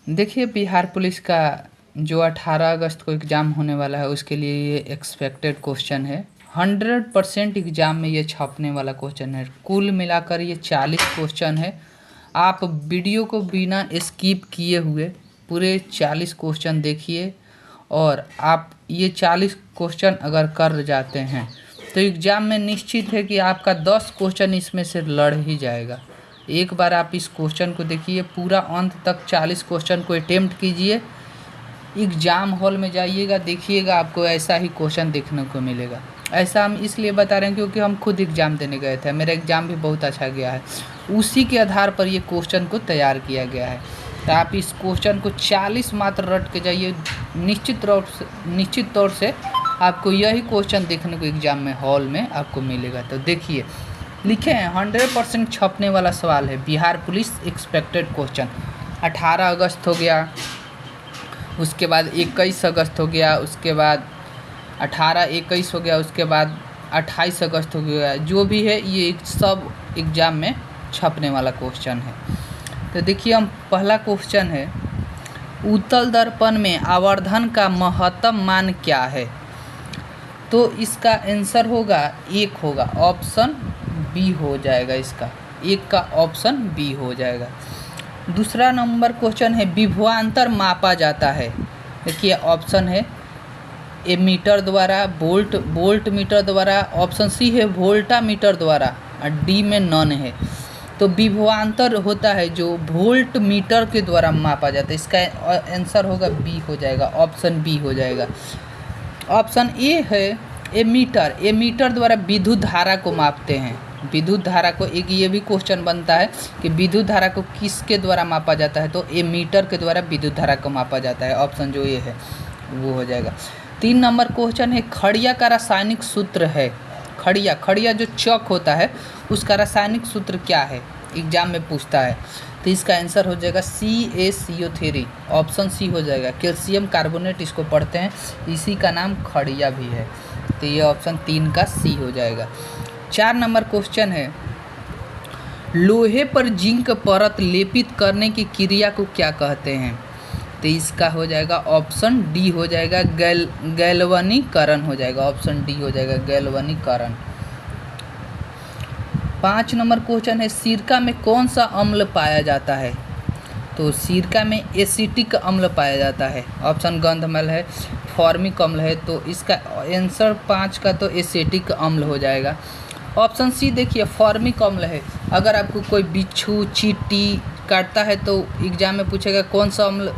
देखिए, बिहार पुलिस का जो 18 अगस्त को एग्ज़ाम होने वाला है उसके लिए ये एक्सपेक्टेड क्वेश्चन है। 100% एग्ज़ाम में ये छपने वाला क्वेश्चन है। कुल मिलाकर ये 40 क्वेश्चन है। आप वीडियो को बिना स्किप किए हुए पूरे 40 क्वेश्चन देखिए और आप ये 40 क्वेश्चन अगर कर जाते हैं तो एग्ज़ाम में निश्चित है कि आपका 10 क्वेश्चन इसमें से लड़ ही जाएगा। एक बार आप इस क्वेश्चन को देखिए, पूरा अंत तक 40 क्वेश्चन को अटेम्प्ट कीजिए। एग्ज़ाम हॉल में जाइएगा, देखिएगा, आपको ऐसा ही क्वेश्चन देखने को मिलेगा। ऐसा हम इसलिए बता रहे हैं क्योंकि हम खुद एग्ज़ाम देने गए थे, मेरा एग्ज़ाम भी बहुत अच्छा गया है। उसी के आधार पर ये क्वेश्चन को तैयार किया गया है। तो आप इस क्वेश्चन को 40 मात्र रट के जाइए, निश्चित तौर से आपको यही क्वेश्चन देखने को एग्ज़ाम में हॉल में आपको मिलेगा। तो देखिए, लिखे हैं 100% छपने वाला सवाल है। बिहार पुलिस एक्सपेक्टेड क्वेश्चन 18 अगस्त हो गया, उसके बाद 21 अगस्त हो गया, उसके बाद 18-21 हो गया, उसके बाद 28 अगस्त हो गया। जो भी है ये सब एग्ज़ाम में छपने वाला क्वेश्चन है। तो देखिए, हम पहला क्वेश्चन है, उत्तल दर्पण में आवर्धन का महत्तम मान क्या है? तो इसका आंसर होगा 1 होगा, ऑप्शन बी हो जाएगा। इसका 1 का ऑप्शन बी हो जाएगा। दूसरा नंबर क्वेश्चन है, विभवांतर मापा जाता है। देखिए, ऑप्शन है ए मीटर द्वारा, वोल्ट मीटर द्वारा, ऑप्शन सी है वोल्टा मीटर द्वारा और डी में नॉन है। तो विभवांतर होता है जो वोल्ट मीटर के द्वारा मापा जाता है। इसका आंसर होगा बी हो जाएगा, ऑप्शन बी हो जाएगा। ऑप्शन ए है एमीटर द्वारा विद्युत धारा को मापते हैं। विद्युत धारा को, एक ये भी क्वेश्चन बनता है कि विद्युत धारा को किसके द्वारा मापा जाता है? तो एमीटर के द्वारा विद्युत धारा को मापा जाता है। ऑप्शन जो ये है वो हो जाएगा। 3 नंबर क्वेश्चन है, खड़िया का रासायनिक सूत्र है। खड़िया जो चौक होता है उसका रासायनिक सूत्र क्या है? एग्जाम में पूछता है। तो इसका आंसर हो जाएगा CaCO3, ऑप्शन सी हो जाएगा। कैल्शियम कार्बोनेट इसको पढ़ते हैं, इसी का नाम खड़िया भी है। तो ये ऑप्शन 3 का सी हो जाएगा। 4 नंबर क्वेश्चन है, लोहे पर जिंक परत लेपित करने की क्रिया को क्या कहते हैं? तो इसका हो जाएगा ऑप्शन डी हो जाएगा, गैल्वनीकरण हो जाएगा। ऑप्शन डी हो जाएगा, गैल्वनीकरण। 5 नंबर क्वेश्चन है, सिरका में कौन सा अम्ल पाया जाता है? तो सिरका में एसिटिक अम्ल पाया जाता है। ऑप्शन गंधमल है, फॉर्मिक अम्ल है। तो इसका आंसर 5 का तो एसिटिक अम्ल हो जाएगा। ऑप्शन सी देखिए, फॉर्मिक अम्ल है। अगर आपको कोई बिच्छू चींटी काटता है तो एग्जाम में पूछेगा कौन सा अम्ल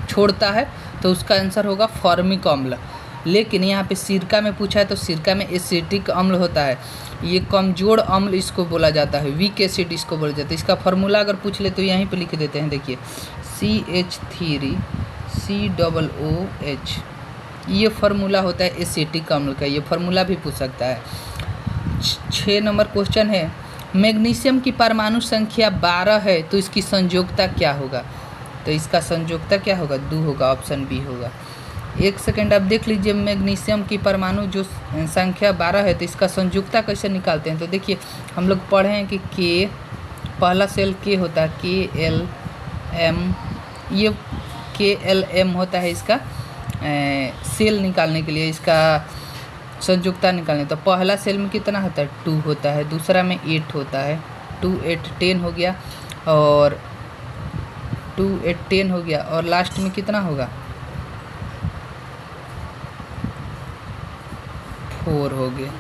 छोड़ता है, तो उसका आंसर होगा फॉर्मिक अम्ल। लेकिन यहाँ पे सिरका में पूछा है तो सिरका में एसिटिक अम्ल होता है। ये कमजोर अम्ल इसको बोला जाता है, वीक एसिड इसको बोला जाता है। इसका फार्मूला अगर पूछ ले तो यहीं पे लिख देते हैं। देखिए, CH3COOH, ये फार्मूला होता है एसिटिक अम्ल का। ये फार्मूला भी पूछ सकता है। 6 नंबर क्वेश्चन है, मैग्नीशियम की परमाणु संख्या 12 है तो इसकी संयोजकता क्या होगा? तो इसका संयोजकता क्या होगा? 2 होगा, ऑप्शन बी होगा। एक सेकेंड आप देख लीजिए, मैग्नीशियम की परमाणु जो संख्या 12 है तो इसका संयोजकता कैसे निकालते हैं? तो देखिए, हम लोग पढ़े हैं कि के, पहला सेल के होता है, KLM, ये KLM होता है इसका सेल निकालने के लिए, इसका संयोजकता निकालने। तो पहला सेल में कितना होता है? 2 होता है, दूसरा में 8 होता है, 2 8 10 हो गया, और 2 8 10 हो गया, और लास्ट में कितना होगा? 4 हो गया,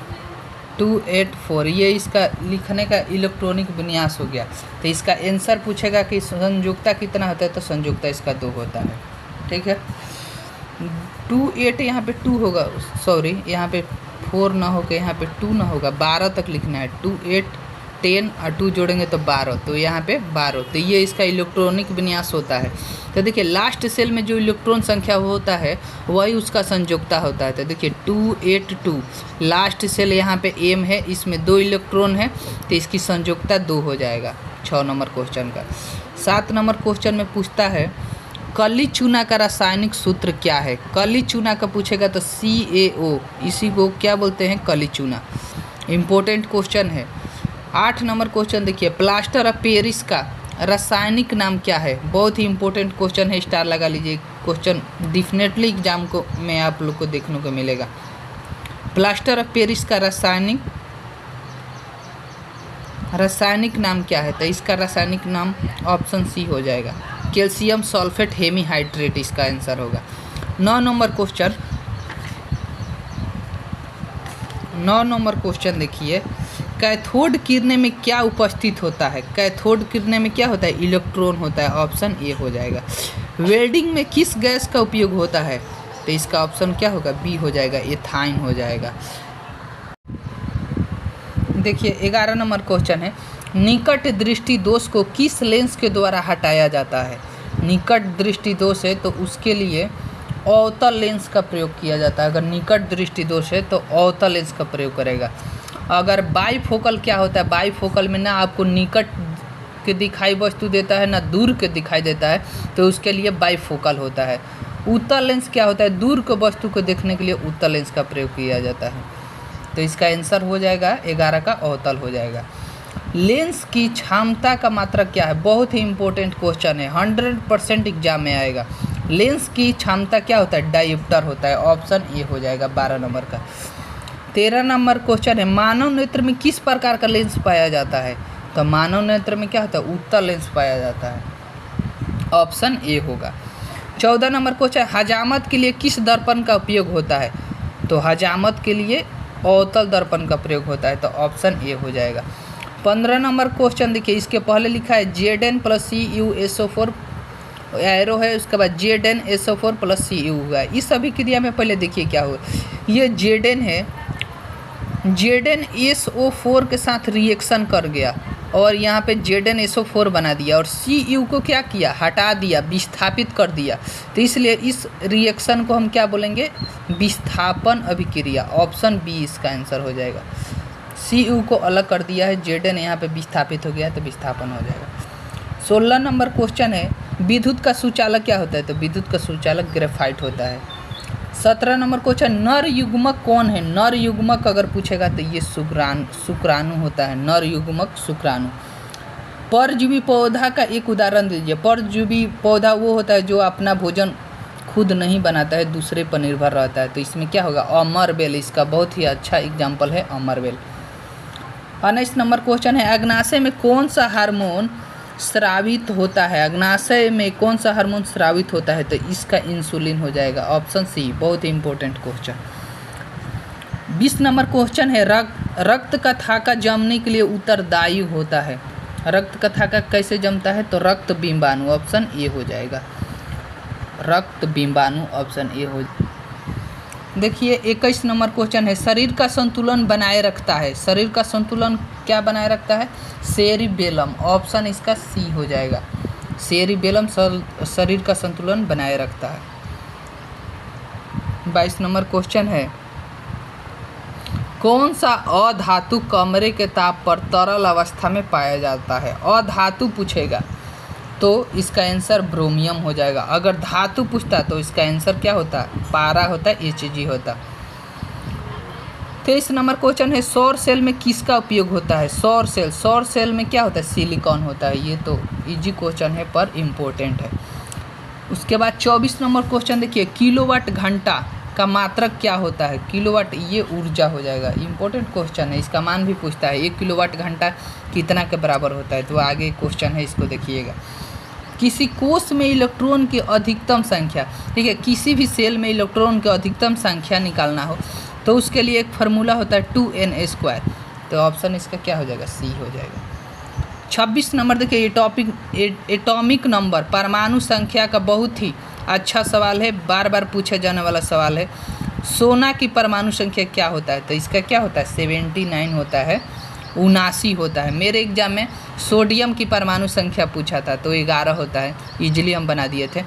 2 8 4। ये इसका लिखने का इलेक्ट्रॉनिक विन्यास हो गया। तो इसका आंसर पूछेगा कि संयोजकता कितना होता है, तो संयोजकता इसका 2 होता है। ठीक है, 2 8 यहाँ पे 2 होगा, सॉरी यहाँ पे 4 ना होकर यहाँ पे 2 ना होगा, 12 तक लिखना है। 2 8 10 और 2 जोड़ेंगे तो 12, तो यहाँ पे 12। तो ये इसका इलेक्ट्रॉनिक विन्यास होता है। तो देखिए, लास्ट सेल में जो इलेक्ट्रॉन संख्या होता है वही उसका संयोजकता होता है। तो देखिए 2 8 2, लास्ट सेल यहाँ पे M है, इसमें 2 इलेक्ट्रॉन है तो इसकी संयोजकता 2 हो जाएगा 6 नंबर क्वेश्चन का। 7 नंबर क्वेश्चन में पूछता है, कली चूना का रासायनिक सूत्र क्या है? कली चूना का पूछेगा तो CaO, इसी को क्या बोलते हैं? कली चूना। इम्पोर्टेंट क्वेश्चन है। 8 नंबर क्वेश्चन देखिए, प्लास्टर ऑफ पेरिस का रासायनिक नाम क्या है? बहुत ही इंपॉर्टेंट क्वेश्चन है, स्टार लगा लीजिए। क्वेश्चन डेफिनेटली एग्जाम को में आप लोग को देखने को मिलेगा। प्लास्टर ऑफ पेरिस का रासायनिक नाम क्या है? तो इसका रासायनिक नाम ऑप्शन सी हो जाएगा, कैल्शियम सल्फेट हेमीहाइड्रेट इसका आंसर होगा। 9 नंबर क्वेश्चन देखिए, कैथोड किरणें में क्या उपस्थित होता है? कैथोड किरणें में क्या होता है? इलेक्ट्रॉन होता है, ऑप्शन ए हो जाएगा। वेल्डिंग में किस गैस का उपयोग होता है? तो इसका ऑप्शन क्या होगा? बी हो जाएगा, एथाइन हो जाएगा। देखिए 11 नंबर क्वेश्चन है, निकट दृष्टि दोष को किस लेंस के द्वारा हटाया जाता है? निकट दृष्टि दोष है तो उसके लिए अवतल लेंस का प्रयोग किया जाता है। अगर निकट दृष्टि दोष है तो अवतल लेंस का प्रयोग करेगा। अगर बाईफोकल क्या होता है? बाईफोकल में ना आपको निकट के दिखाई वस्तु देता है ना दूर के दिखाई देता है, तो उसके लिए बाईफोकल होता है। उत्तल लेंस क्या होता है? दूर के वस्तु को देखने के लिए उत्तल लेंस का प्रयोग किया जाता है। तो इसका आंसर हो जाएगा 11 का अवतल हो जाएगा। लेंस की क्षमता का मात्रक क्या है? बहुत ही इंपॉर्टेंट क्वेश्चन है, 100% एग्जाम में आएगा। लेंस की क्षमता क्या होता है? डायोप्टर होता है, ऑप्शन ए हो जाएगा 12 नंबर का। 13 नंबर क्वेश्चन है, मानव नेत्र में किस प्रकार का लेंस पाया जाता है? तो मानव नेत्र में क्या होता है? उत्तल लेंस पाया जाता है, ऑप्शन ए होगा। 14 नंबर क्वेश्चन, हजामत के लिए किस दर्पण का उपयोग होता है? तो हजामत के लिए अवतल दर्पण का प्रयोग होता है, तो ऑप्शन ए हो जाएगा। 15 नंबर क्वेश्चन देखिए, इसके पहले लिखा है Zn + CuSO4 एरो है, उसके बाद ZnSO4 + Cu हुआ है। इस अभिक्रिया में पहले देखिए क्या हुआ, ये Zn है, ZnSO4 के साथ रिएक्शन कर गया और यहाँ पे ZnSO4 बना दिया और Cu को क्या किया? हटा दिया, विस्थापित कर दिया। तो इसलिए इस रिएक्शन को हम क्या बोलेंगे? विस्थापन अभिक्रिया, ऑप्शन बी इसका आंसर हो जाएगा। Cu को अलग कर दिया है, Zn यहाँ पे विस्थापित हो गया है, तो विस्थापन हो जाएगा। 16 नंबर क्वेश्चन है, विद्युत का सुचालक क्या होता है? तो विद्युत का सुचालक ग्रेफाइट होता है। 17 नंबर क्वेश्चन, नर युग्मक कौन है? नर युग्मक अगर पूछेगा तो ये शुक्राणु होता है, नर युग्मक शुक्राणु। परजीवी पौधा का एक उदाहरण दीजिए। परजीवी पौधा वो होता है जो अपना भोजन खुद नहीं बनाता है, दूसरे पर निर्भर रहता है, तो इसमें क्या होगा? अमरबेल इसका बहुत ही अच्छा एग्जाम्पल है, अमरबेल। 19 नंबर क्वेश्चन है, अग्नाशय में कौन सा हार्मोन स्रावित होता है? अग्नाशय में कौन सा हार्मोन स्रावित होता है? तो इसका इंसुलिन हो जाएगा, ऑप्शन सी, बहुत ही इंपॉर्टेंट क्वेश्चन। 20 नंबर क्वेश्चन है, रक्त का थाका जमने के लिए उत्तरदायी होता है। रक्त का थाका कैसे जमता है? तो रक्त बिंबाणु, ऑप्शन ए हो जाएगा, रक्त बिंबाणु, ऑप्शन ए हो। देखिए 21 नंबर क्वेश्चन है, शरीर का संतुलन बनाए रखता है। शरीर का संतुलन क्या बनाए रखता है? सेरिबेलम, ऑप्शन इसका सी हो जाएगा, सेरिबेलम शरीर का संतुलन बनाए रखता है। 22 नंबर क्वेश्चन है, कौन सा अधातु कमरे के ताप पर तरल अवस्था में पाया जाता है? अधातु पूछेगा तो इसका आंसर ब्रोमियम हो जाएगा। अगर धातु पूछता तो इसका आंसर क्या होता? पारा होता, Hg होता। 23 नंबर क्वेश्चन है, सौर सेल में किसका उपयोग होता है? सौर सेल में क्या होता है? सिलिकॉन होता है। ये तो इजी क्वेश्चन है पर इम्पोर्टेंट है। उसके बाद 24 नंबर क्वेश्चन देखिए, किलोवाट घंटा का मात्रक क्या होता है? किलोवाट ये ऊर्जा हो जाएगा, इंपॉर्टेंट क्वेश्चन है, इसका मान भी पूछता है। 1 किलोवाट घंटा कितना के बराबर होता है? तो आगे क्वेश्चन है, इसको देखिएगा। किसी कोष में इलेक्ट्रॉन की अधिकतम संख्या, ठीक है, किसी भी सेल में इलेक्ट्रॉन की अधिकतम संख्या निकालना हो तो उसके लिए एक फार्मूला होता है 2n²। तो ऑप्शन इसका क्या हो जाएगा? सी हो जाएगा। 26 नंबर देखिए, एटॉमिक नंबर, परमाणु संख्या का बहुत ही अच्छा सवाल है, बार बार पूछा जाने वाला सवाल है। सोना की परमाणु संख्या क्या होता है? तो इसका क्या होता है? 79 होता है, 79 होता है। मेरे एग्जाम में सोडियम की परमाणु संख्या पूछा था तो 11 होता है, इजीली हम बना दिए थे।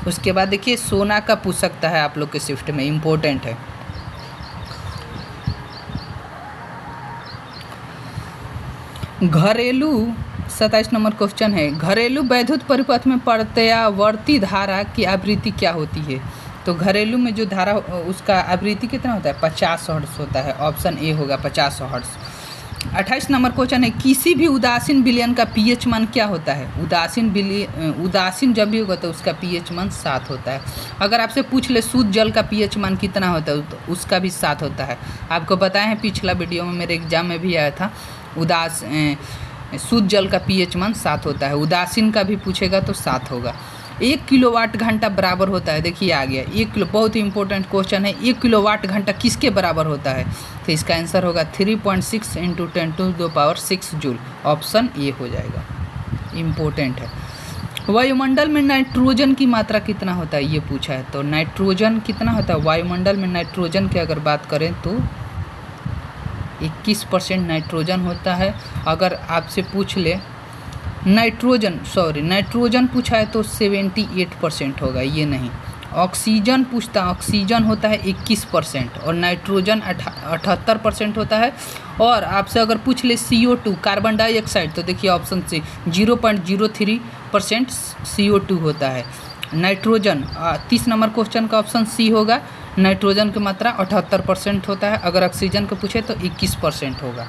उसके बाद देखिए सोना का पूछ सकता है आप लोग के शिफ्ट में, इम्पोर्टेंट है। घरेलू 27 नंबर क्वेश्चन है, घरेलू वैद्युत परिपथ में प्रत्यावर्ती धारा की आवृत्ति क्या होती है? तो घरेलू में जो धारा उसका आवृत्ति कितना होता है? 50 हर्ट्ज होता है, ऑप्शन ए होगा 50 हर्ट्ज। 28 नंबर क्वेश्चन है, किसी भी उदासीन विलयन का पीएच मान क्या होता है? उदासीन जब भी होगा तो उसका पीएच मान 7 होता है। अगर आपसे पूछ ले शुद्ध जल का पीएच मान कितना होता है, तो उसका भी 7 होता है। आपको बताए हैं पिछला वीडियो में, मेरे एग्जाम में भी आया था, शुद्ध जल का पीएच मान 7 होता है। उदासीन का भी पूछेगा तो 7 होगा। 1 किलोवाट घंटा बराबर होता है, देखिए आ गया 1 किलो, बहुत ही इंपॉर्टेंट क्वेश्चन है। 1 किलोवाट घंटा किसके बराबर होता है? तो इसका आंसर होगा 3.6 × 10⁶ जूल। ऑप्शन ए हो जाएगा, इम्पोर्टेंट है। वायुमंडल में नाइट्रोजन की मात्रा कितना होता है, ये पूछा है। तो नाइट्रोजन कितना होता है वायुमंडल में? नाइट्रोजन की अगर बात करें तो 21% नाइट्रोजन होता है। अगर आपसे पूछ ले नाइट्रोजन पूछा है तो 78% होगा, ये नहीं। ऑक्सीजन पूछता, ऑक्सीजन होता है 21% और नाइट्रोजन 78% होता है। और आपसे अगर पूछ ले CO2 कार्बन डाइऑक्साइड, तो देखिए ऑप्शन सी 0.03% CO2 होता है। नाइट्रोजन 30 नंबर क्वेश्चन का ऑप्शन सी होगा। नाइट्रोजन की मात्रा 78% होता है। अगर ऑक्सीजन को पूछे तो 21% होगा।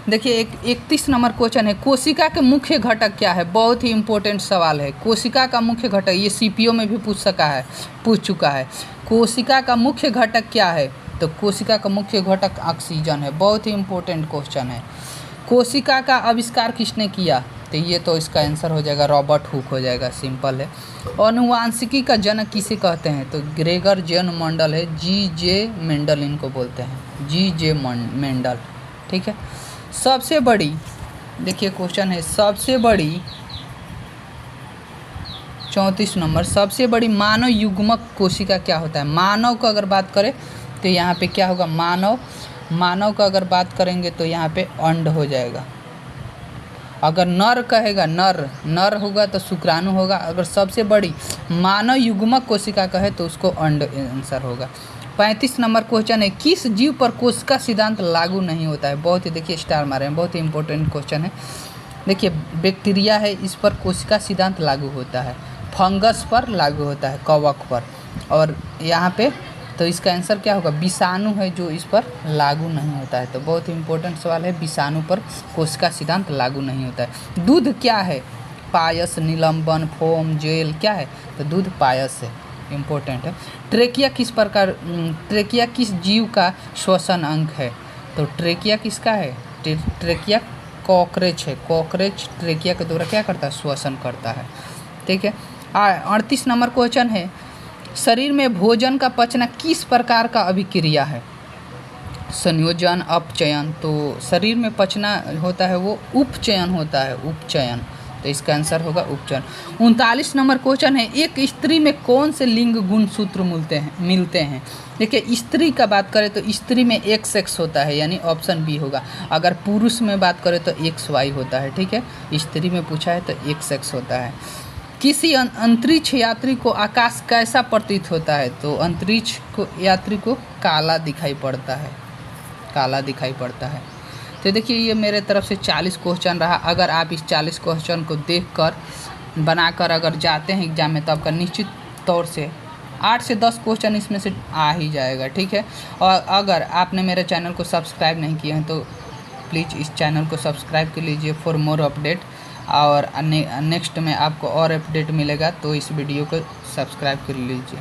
देखिए 31 नंबर क्वेश्चन है, कोशिका के मुख्य घटक क्या है? बहुत ही इंपॉर्टेंट सवाल है। कोशिका का मुख्य घटक, ये सीपीओ में भी पूछ चुका है। कोशिका का मुख्य घटक क्या है? तो कोशिका का मुख्य घटक ऑक्सीजन है। बहुत ही इंपॉर्टेंट क्वेश्चन है। कोशिका का आविष्कार किसने किया? तो ये तो इसका आंसर हो जाएगा रॉबर्ट हुक हो जाएगा, सिंपल है। अनुवांशिकी का जनक किसे कहते हैं? तो ग्रेगर जेन मेंडल है, G.J. मेंडल इनको बोलते हैं, G.J. मेंडल, ठीक है। सबसे बड़ी, देखिए क्वेश्चन है, सबसे बड़ी 34 नंबर, सबसे बड़ी मानव युग्मक कोशिका क्या होता है? मानव को अगर बात करें तो यहाँ पे क्या होगा? मानव का अगर बात करेंगे तो यहाँ पे अंड हो जाएगा। अगर नर कहेगा, नर होगा तो शुक्राणु होगा। अगर सबसे बड़ी मानव युग्मक कोशिका कहे तो उसको अंड आंसर होगा। 35 नंबर क्वेश्चन है, किस जीव पर कोशिका सिद्धांत लागू नहीं होता है? बहुत ही, देखिए स्टार मारे हैं, बहुत ही इंपॉर्टेंट क्वेश्चन है। देखिए बैक्टीरिया है, इस पर कोशिका सिद्धांत लागू होता है। फंगस पर लागू होता है, कवक पर। और यहाँ पे तो इसका आंसर क्या होगा? विषाणु है जो इस पर लागू नहीं होता है। तो बहुत ही इंपॉर्टेंट सवाल है, विषाणु पर कोशिका सिद्धांत लागू नहीं होता है। दूध क्या है? पायस, निलंबन, फोम, जेल, क्या है? तो दूध पायस है, इम्पोर्टेंट है। ट्रेकिया किस जीव का श्वसन अंग है? तो ट्रेकिया किसका है? ट्रेकिया कॉकरेच है। कॉकरेच ट्रेकिया के द्वारा क्या करता है? श्वसन करता है, ठीक है। 38 नंबर क्वेश्चन है, शरीर में भोजन का पचना किस प्रकार का अभिक्रिया है? संयोजन, अपचयन। तो शरीर में पचना होता है वो उपचयन होता है, उपचयन। तो इसका आंसर होगा उपचयन। 39 नंबर क्वेश्चन है, एक स्त्री में कौन से लिंग गुणसूत्र मिलते हैं? देखिए स्त्री का बात करें तो स्त्री में XX होता है, यानी ऑप्शन बी होगा। अगर पुरुष में बात करें तो XY होता है, ठीक है। स्त्री में पूछा है तो XX होता है। किसी अंतरिक्ष यात्री को आकाश कैसा प्रतीत होता है? तो अंतरिक्ष को यात्री को काला दिखाई पड़ता है, काला दिखाई पड़ता है। तो देखिए ये मेरे तरफ से 40 क्वेश्चन रहा। अगर आप इस 40 क्वेश्चन को देखकर बनाकर अगर जाते हैं एग्जाम में तो आपका निश्चित तौर से 8 से 10 क्वेश्चन इसमें से आ ही जाएगा, ठीक है। और अगर आपने मेरे चैनल को सब्सक्राइब नहीं किया है तो प्लीज़ इस चैनल को सब्सक्राइब कर लीजिए फॉर मोर अपडेट। और नेक्स्ट में आपको और अपडेट मिलेगा तो इस वीडियो को सब्सक्राइब कर लीजिए।